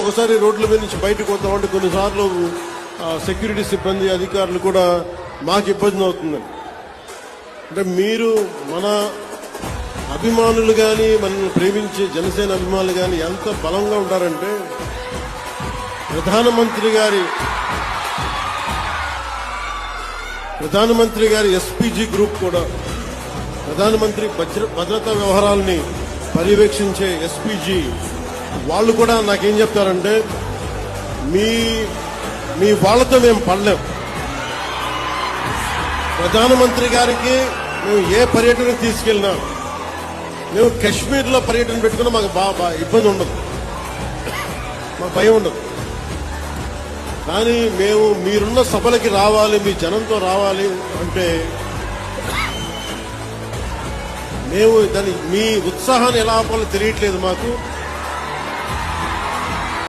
ఒకసారి రోడ్ల మీద నుంచి బయటకు వద్దామంటే కొన్నిసార్లు సెక్యూరిటీ సిబ్బంది అధికారులు కూడా మాకు ఇబ్బంది అవుతుందని. అంటే మీరు మన అభిమానులు కానీ మనల్ని ప్రేమించే జనసేన అభిమానులు కానీ ఎంత బలంగా ఉంటారంటే ప్రధానమంత్రి గారి ఎస్పీజీ గ్రూప్ కూడా ప్రధానమంత్రి భద్రతా వ్యవహారాలని పర్యవేక్షించే ఎస్పీజీ వాళ్ళు కూడా నాకేం చెప్తారంటే మీ వాళ్ళతో మేము పడలేం. ప్రధానమంత్రి గారికి మేము ఏ పర్యటనకు తీసుకెళ్ళినా మేము కాశ్మీర్లో పర్యటన పెట్టుకున్నా మాకు బాగా ఇబ్బంది ఉండదు, మాకు భయం ఉండదు. కానీ మేము మీరున్న సభలకి రావాలి, మీ జనంతో రావాలి అంటే మేము దాన్ని మీ ఉత్సాహాన్ని ఎలా ఆపాలో తెలియట్లేదు మాకు.